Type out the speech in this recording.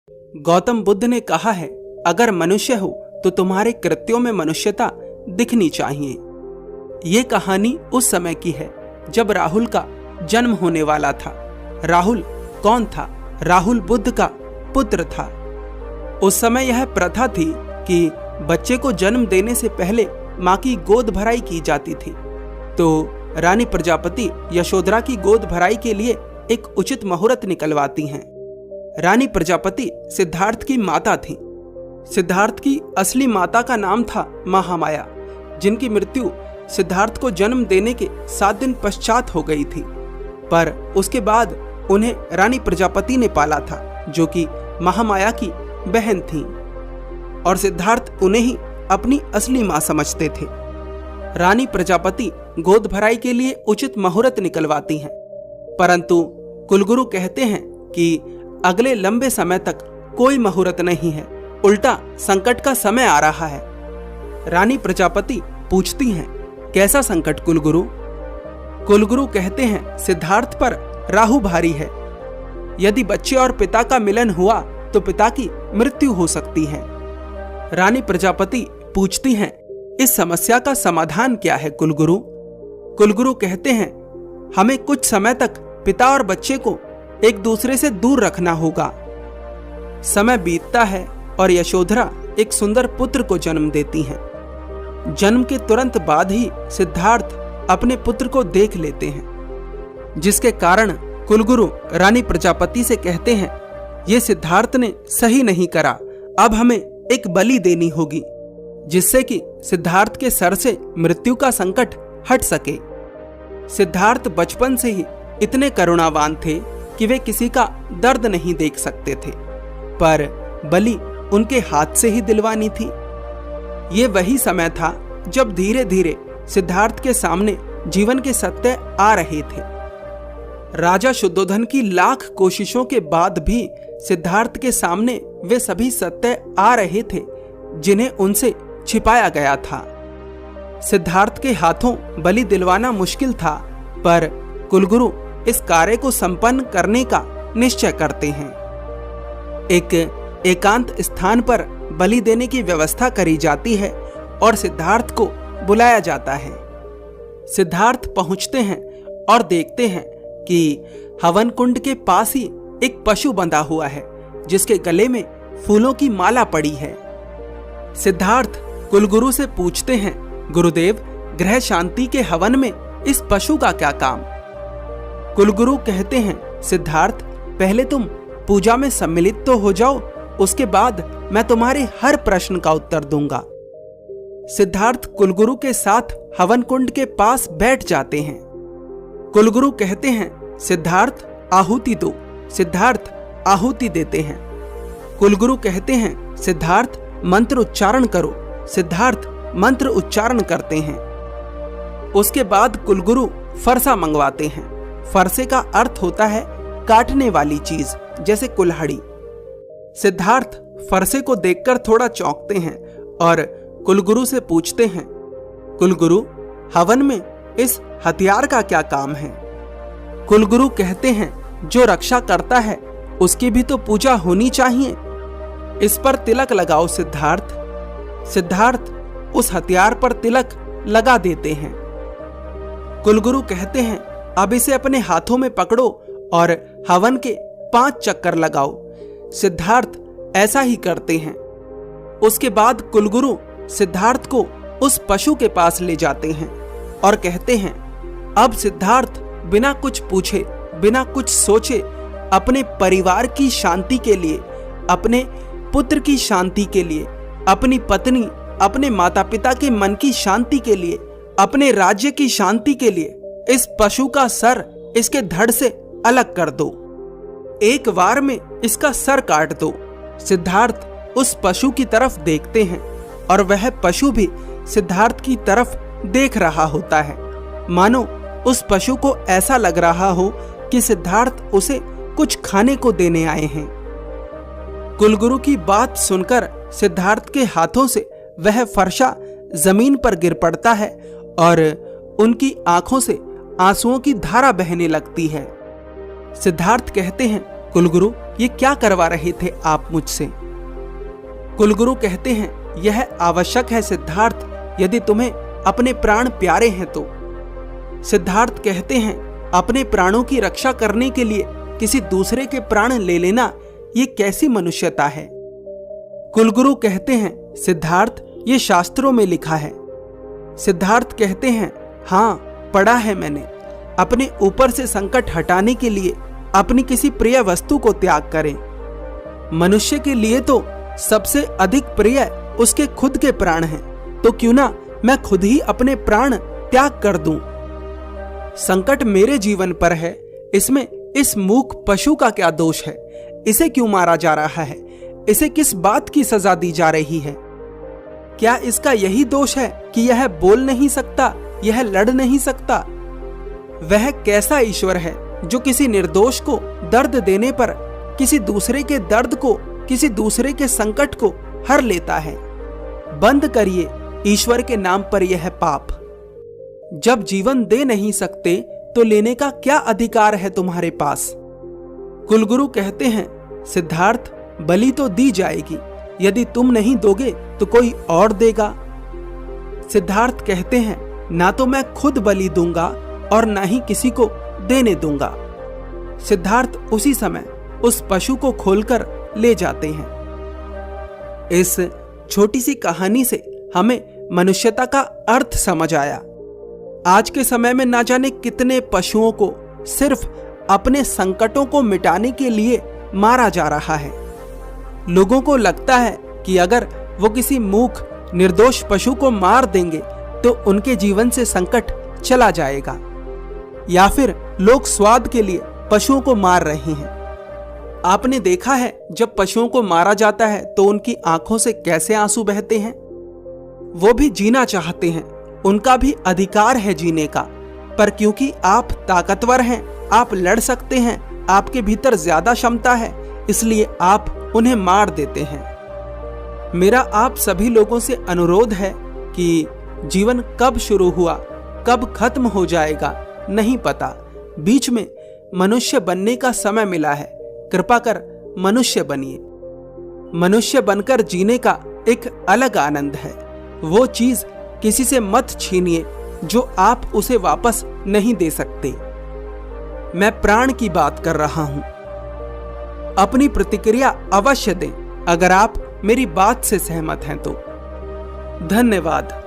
गौतम बुद्ध ने कहा है, अगर मनुष्य हो तो तुम्हारे कृत्यों में मनुष्यता दिखनी चाहिए। ये कहानी उस समय की है जब राहुल का जन्म होने वाला था। राहुल कौन था? राहुल बुद्ध का पुत्र था। उस समय यह प्रथा थी कि बच्चे को जन्म देने से पहले मां की गोद भराई की जाती थी। तो रानी प्रजापति यशोधरा की गोद भराई के लिए एक उचित मुहूर्त निकलवाती हैं। रानी प्रजापति सिद्धार्थ की माता थी। सिद्धार्थ की असली माता का नाम था महामाया, जिनकी मृत्यु सिद्धार्थ को जन्म देने के 7 दिन पश्चात हो गई थी। पर उसके बाद उन्हें रानी प्रजापति ने पाला था, जो कि महामाया की बहन थी, और सिद्धार्थ उन्हें ही अपनी असली मां समझते थे। रानी प्रजापति गोद भराई के लिए उचित मुहूर्त निकलवाती हैं, परंतु कुलगुरु कहते हैं कि अगले लंबे समय तक कोई मुहूर्त नहीं है, उल्टा संकट का समय आ रहा है। रानी प्रजापति पूछती हैं, कैसा संकट कुलगुरु? कुलगुरु कहते हैं, सिद्धार्थ पर राहु भारी है। यदि बच्चे और पिता का मिलन हुआ तो पिता की मृत्यु हो सकती है। रानी प्रजापति पूछती हैं, इस समस्या का समाधान क्या है कुलगुरु? कुलगुरु कहते हैं, हमें कुछ समय तक पिता और बच्चे को एक दूसरे से दूर रखना होगा। समय बीतता है और यशोधरा एक सुंदर पुत्र को जन्म देती हैं। जन्म के तुरंत बाद ही सिद्धार्थ अपने पुत्र को देख लेते हैं, जिसके कारण कुलगुरु रानी प्रजापति से कहते हैं, ये सिद्धार्थ ने सही नहीं करा, अब हमें एक बलि देनी होगी, जिससे कि सिद्धार्थ के सर से मृत्यु का संकट हट सके। सिद्धार्थ बचपन से ही इतने करुणावान थे कि वे किसी का दर्द नहीं देख सकते थे, पर बलि उनके हाथ से ही दिलवानी थी। ये वही समय था जब धीरे धीरे सिद्धार्थ के सामने जीवन के सत्य आ रहे थे। राजा शुद्धोधन की लाख कोशिशों के बाद भी सिद्धार्थ के सामने वे सभी सत्य आ रहे थे जिन्हें उनसे छिपाया गया था। सिद्धार्थ के हाथों बलि दिलवाना मुश्किल था, पर कुलगुरु इस कार्य को संपन्न करने का निश्चय करते हैं। एक एकांत स्थान पर बलि देने की व्यवस्था करी जाती है और सिद्धार्थ को बुलाया जाता है। सिद्धार्थ पहुंचते हैं और देखते हैं कि हवन कुंड के पास ही एक पशु बंधा हुआ है, जिसके गले में फूलों की माला पड़ी है। सिद्धार्थ कुलगुरु से पूछते हैं, गुरुदेव, ग्रह शांति के हवन में इस पशु का क्या काम? कुलगुरु कहते हैं, सिद्धार्थ, पहले तुम पूजा में सम्मिलित तो हो जाओ, उसके बाद मैं तुम्हारे हर प्रश्न का उत्तर दूंगा। सिद्धार्थ कुलगुरु के साथ हवन कुंड के पास बैठ जाते हैं। कुलगुरु कहते हैं, सिद्धार्थ, आहुति दो। सिद्धार्थ आहुति देते हैं। कुलगुरु कहते हैं, सिद्धार्थ, मंत्र उच्चारण करो। सिद्धार्थ मंत्र उच्चारण करते हैं। उसके बाद कुलगुरु फरसा मंगवाते हैं। फरसे का अर्थ होता है काटने वाली चीज, जैसे कुल्हाड़ी। सिद्धार्थ फरसे को देखकर थोड़ा चौंकते हैं और कुलगुरु से पूछते हैं, कुलगुरु, हवन में इस हथियार का क्या काम है? कुलगुरु कहते हैं, जो रक्षा करता है उसकी भी तो पूजा होनी चाहिए। इस पर तिलक लगाओ सिद्धार्थ। सिद्धार्थ उस हथियार पर तिलक लगा देते हैं। कुलगुरु कहते हैं, अब इसे अपने हाथों में पकड़ो और हवन के 5 चक्कर लगाओ। सिद्धार्थ ऐसा ही करते हैं। उसके बाद कुलगुरु सिद्धार्थ को उस पशु के पास ले जाते हैं और कहते हैं, अब सिद्धार्थ बिना कुछ पूछे, बिना कुछ सोचे, अपने परिवार की शांति के लिए, अपने पुत्र की शांति के लिए, अपनी पत्नी, अपने माता पिता के मन की शांति के लिए, अपने राज्य की शांति के लिए इस पशु का सर इसके धड़ से अलग कर दो। एक वार में इसका सर काट दो। सिद्धार्थ उस पशु की तरफ देखते हैं और वह पशु भी सिद्धार्थ की तरफ देख रहा होता है, मानो उस पशु को ऐसा लग रहा हो कि सिद्धार्थ उसे कुछ खाने को देने आए हैं। कुलगुरु की बात सुनकर सिद्धार्थ के हाथों से वह फरसा जमीन पर गिर पड़ता है और उनकी आंखों से आंसुओं की धारा बहने लगती है। सिद्धार्थ कहते हैं, कुलगुरु, ये क्या करवा रहे थे आप मुझसे? कुलगुरु कहते हैं, यह आवश्यक है सिद्धार्थ, यदि तुम्हें अपने प्राण प्यारे हैं तो। सिद्धार्थ कहते हैं, अपने प्राणों की रक्षा करने के लिए किसी दूसरे के प्राण ले लेना, ये कैसी मनुष्यता है? कुलगुरु कहते हैं, सिद्धार्थ, ये शास्त्रों में लिखा है। सिद्धार्थ कहते हैं, हाँ, पढ़ा है मैंने। अपने ऊपर से संकट हटाने के लिए अपनी किसी प्रिय वस्तु को त्याग करें। मनुष्य के लिए तो सबसे अधिक प्रिय उसके खुद के प्राण हैं, तो क्यों ना मैं खुद ही अपने प्राण त्याग कर दूं। संकट मेरे जीवन पर है, इसमें इस मूक पशु का क्या दोष है? इसे क्यों मारा जा रहा है? इसे किस बात की सजा दी जा रही है? क्या इसका यही दोष है कि यह बोल नहीं सकता, यह लड़ नहीं सकता? वह कैसा ईश्वर है जो किसी निर्दोष को दर्द देने पर किसी दूसरे के दर्द को, किसी दूसरे के संकट को हर लेता है? बंद करिए ईश्वर के नाम पर यह पाप। जब जीवन दे नहीं सकते तो लेने का क्या अधिकार है तुम्हारे पास? कुलगुरु कहते हैं, सिद्धार्थ, बलि तो दी जाएगी, यदि तुम नहीं दोगे तो कोई और देगा। सिद्धार्थ कहते हैं, ना तो मैं खुद बलि दूंगा और ना ही किसी को देने दूंगा। सिद्धार्थ उसी समय उस पशु को खोलकर ले जाते हैं। इस छोटी सी कहानी से हमें मनुष्यता का अर्थ समझ आया। आज के समय में ना जाने कितने पशुओं को सिर्फ अपने संकटों को मिटाने के लिए मारा जा रहा है। लोगों को लगता है कि अगर वो किसी मूक निर्दोष पशु को मार देंगे तो उनके जीवन से संकट चला जाएगा, या फिर लोग स्वाद के लिए पशुओं को मार रहे हैं। आपने देखा है, जब पशुओं को मारा जाता है तो उनकी आंखों से कैसे आंसू बहते हैं। वो भी जीना चाहते हैं, उनका भी अधिकार है जीने का, पर क्योंकि आप ताकतवर हैं, आप लड़ सकते हैं, आपके भीतर ज्यादा क्षमता है, इसलिए आप उन्हें मार देते हैं। मेरा आप सभी लोगों से अनुरोध है कि जीवन कब शुरू हुआ, कब खत्म हो जाएगा नहीं पता। बीच में मनुष्य बनने का समय मिला है, कृपा कर मनुष्य बनिए। मनुष्य बनकर जीने का एक अलग आनंद है। वो चीज किसी से मत छीनिए जो आप उसे वापस नहीं दे सकते। मैं प्राण की बात कर रहा हूं। अपनी प्रतिक्रिया अवश्य दें अगर आप मेरी बात से सहमत हैं तो। धन्यवाद।